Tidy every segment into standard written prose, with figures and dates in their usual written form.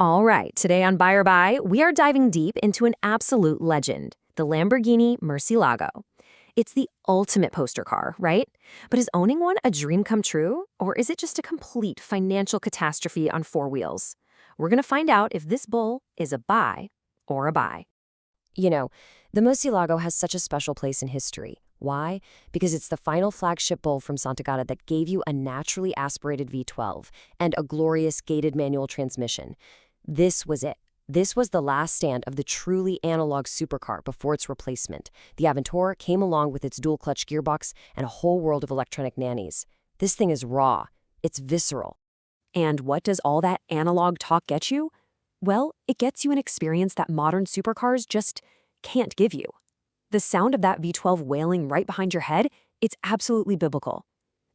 All right, today on Buy or Buy, we are diving deep into an absolute legend, the Lamborghini Murciélago. It's the ultimate poster car, right? But is owning one a dream come true, or is it just a complete financial catastrophe on four wheels? We're going to find out if this bull is a buy or a buy. You know, the Murciélago has such a special place in history. Why? Because it's the final flagship bull from Santa Gata that gave you a naturally aspirated V12 and a glorious gated manual transmission. This was it. This was the last stand of the truly analog supercar before its replacement. The Aventura came along with its dual-clutch gearbox and a whole world of electronic nannies. This thing is raw. It's visceral. And what does all that analog talk get you? Well, it gets you an experience that modern supercars just can't give you. The sound of that V12 wailing right behind your head, it's absolutely biblical.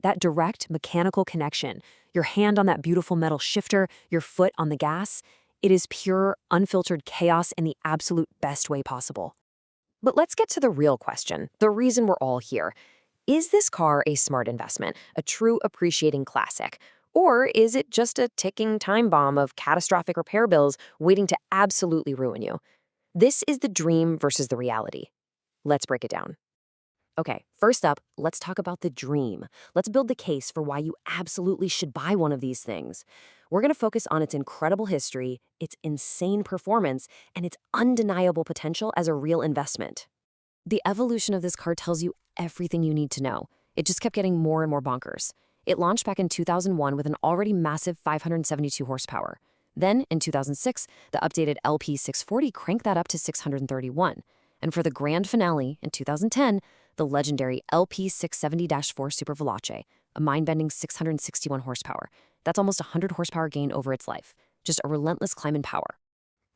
That direct mechanical connection, your hand on that beautiful metal shifter, your foot on the gas, it is pure, unfiltered chaos in the absolute best way possible. But let's get to the real question, the reason we're all here. Is this car a smart investment, a true appreciating classic? Or is it just a ticking time bomb of catastrophic repair bills waiting to absolutely ruin you? This is the dream versus the reality. Let's break it down. Okay, first up, let's talk about the dream. Let's build the case for why you absolutely should buy one of these things. We're going to focus on its incredible history, its insane performance, and its undeniable potential as a real investment. The evolution of this car tells you everything you need to know. It just kept getting more and more bonkers. It launched back in 2001 with an already massive 572 horsepower. Then, in 2006, the updated LP640 cranked that up to 631. And for the grand finale, in 2010, the legendary LP670-4 Super Veloce, a mind-bending 661 horsepower. That's almost a 100 horsepower gain over its life. Just a relentless climb in power.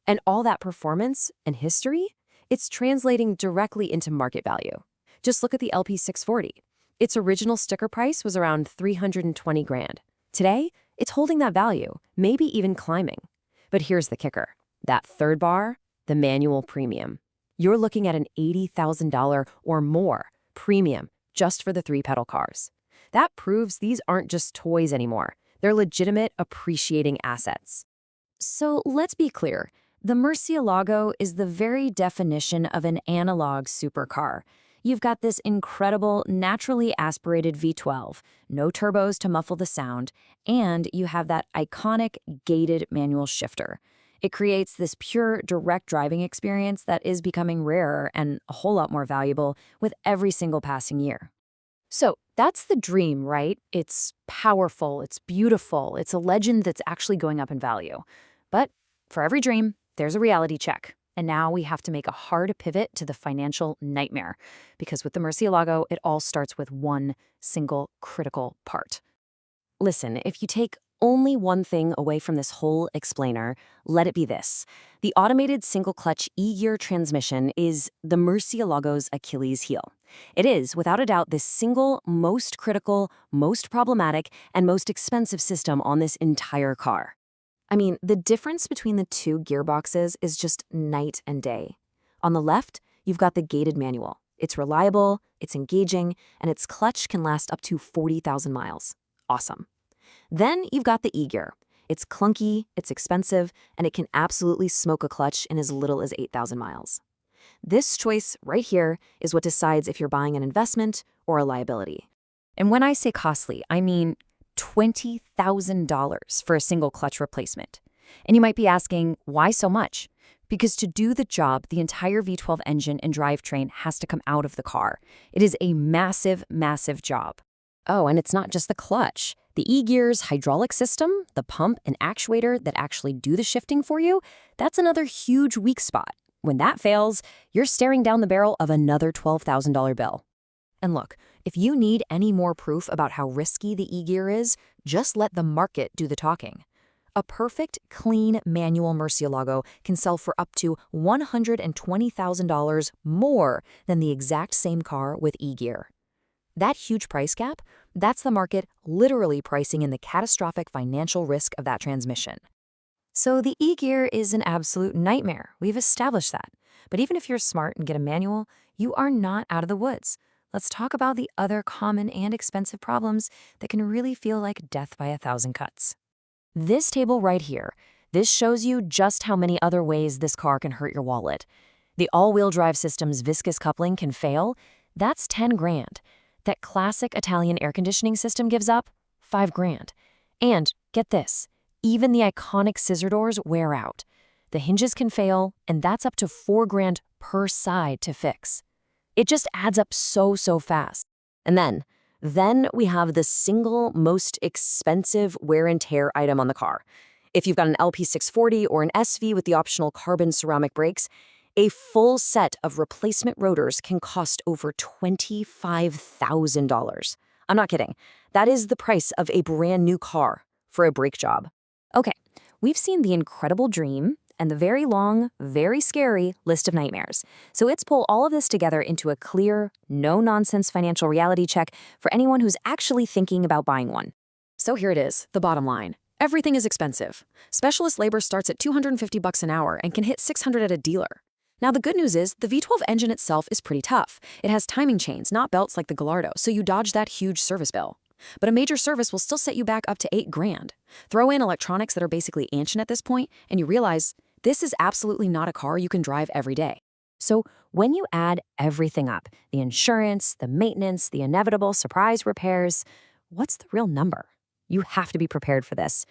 And all that performance and history, it's translating directly into market value. Just look at the LP640. Its original sticker price was around 320 grand. Today, it's holding that value, maybe even climbing. But here's the kicker. That third bar, the manual premium. You're looking at an $80,000 or more premium just for the three-pedal cars. That proves these aren't just toys anymore. They're legitimate, appreciating assets. So let's be clear. The Murciélago is the very definition of an analog supercar. You've got this incredible, naturally aspirated V12, no turbos to muffle the sound, and you have that iconic gated manual shifter. It creates this pure, direct driving experience that is becoming rarer and a whole lot more valuable with every single passing year. So that's the dream, right? It's powerful, it's beautiful, it's a legend that's actually going up in value. But for every dream, there's a reality check. And now we have to make a hard pivot to the financial nightmare. Because with the Murciélago, it all starts with one single critical part. Listen, if you take only one thing away from this whole explainer, let it be this. The automated single-clutch E-gear transmission is the Murciélago's Achilles heel. It is, without a doubt, the single most critical, most problematic, and most expensive system on this entire car. I mean, the difference between the two gearboxes is just night and day. On the left, you've got the gated manual. It's reliable, it's engaging, and its clutch can last up to 40,000 miles. Awesome. Then you've got the E-gear. It's clunky, it's expensive, and it can absolutely smoke a clutch in as little as 8,000 miles. This choice right here is what decides if you're buying an investment or a liability. And when I say costly, I mean $20,000 for a single clutch replacement. And you might be asking, why so much? Because to do the job, the entire V12 engine and drivetrain has to come out of the car. It is a massive, massive job. Oh, and it's not just the clutch. The E-gear's hydraulic system, the pump and actuator that actually do the shifting for you, that's another huge weak spot. When that fails, you're staring down the barrel of another $12,000 bill. And look, if you need any more proof about how risky the E-gear is, just let the market do the talking. A perfect, clean manual Murciélago can sell for up to $120,000 more than the exact same car with E-gear. That huge price gap, that's the market literally pricing in the catastrophic financial risk of that transmission. So the E-gear is an absolute nightmare. We've established that. But even if you're smart and get a manual, you are not out of the woods. Let's talk about the other common and expensive problems that can really feel like death by a thousand cuts. This table right here, This shows you just how many other ways this car can hurt your wallet. The all-wheel drive system's viscous coupling can fail. That's 10 grand. That classic Italian air conditioning system gives up 5 grand. And get this, even the iconic scissor doors wear out. The hinges can fail, and that's up to 4 grand per side to fix. It just adds up so fast. And then we have the single most expensive wear and tear item on the car. If you've got an LP640 or an SV with the optional carbon ceramic brakes, a full set of replacement rotors can cost over $25,000. I'm not kidding. That is the price of a brand new car for a brake job. Okay, we've seen the incredible dream and the very long, very scary list of nightmares. So let's pull all of this together into a clear, no-nonsense financial reality check for anyone who's actually thinking about buying one. So here it is, the bottom line. Everything is expensive. Specialist labor starts at $250 an hour and can hit $600 at a dealer. Now, the good news is the V12 engine itself is pretty tough. It has timing chains, not belts like the Gallardo, so you dodge that huge service bill. But a major service will still set you back up to 8 grand. Throw in electronics that are basically ancient at this point, and you realize this is absolutely not a car you can drive every day. So when you add everything up, the insurance, the maintenance, the inevitable surprise repairs, what's the real number? You have to be prepared for this.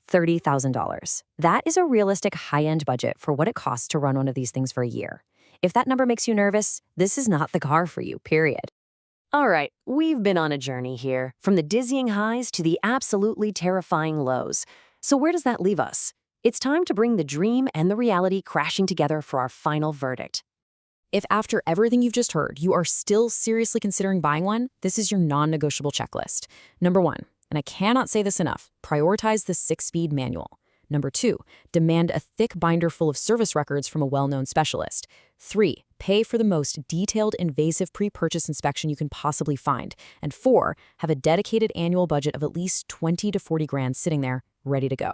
$30,000. That is a realistic high-end budget for what it costs to run one of these things for a year. If that number makes you nervous, this is not the car for you, period. All right, we've been on a journey here, from the dizzying highs to the absolutely terrifying lows. So where does that leave us? It's time to bring the dream and the reality crashing together for our final verdict. If after everything you've just heard, you are still seriously considering buying one, this is your non-negotiable checklist. Number 1, and I cannot say this enough, prioritize the 6-speed manual. Number 2, demand a thick binder full of service records from a well-known specialist. 3, pay for the most detailed invasive pre-purchase inspection you can possibly find. And 4, have a dedicated annual budget of at least 20 to 40 grand sitting there, ready to go.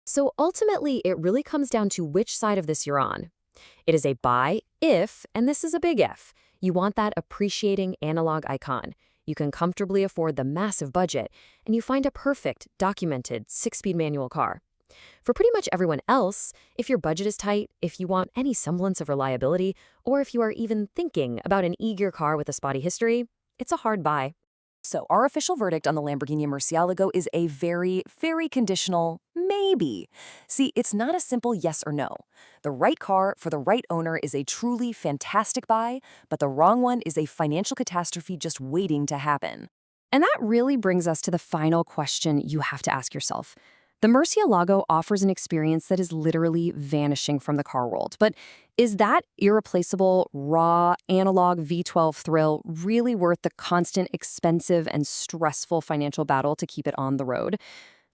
So ultimately, it really comes down to which side of this you're on. It is a buy if, and this is a big if, you want that appreciating analog icon. You can comfortably afford the massive budget, and you find a perfect, documented 6-speed manual car. For pretty much everyone else, if your budget is tight, if you want any semblance of reliability, or if you are even thinking about an e-gear car with a spotty history, it's a hard buy. So our official verdict on the Lamborghini Murciélago is a very, very conditional maybe. See, it's not a simple yes or no. The right car for the right owner is a truly fantastic buy, but the wrong one is a financial catastrophe just waiting to happen. And that really brings us to the final question you have to ask yourself. The Murciélago offers an experience that is literally vanishing from the car world. But is that irreplaceable, raw, analog V12 thrill really worth the constant, expensive, and stressful financial battle to keep it on the road?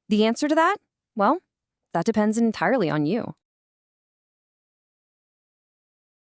The answer to that? Well, that depends entirely on you.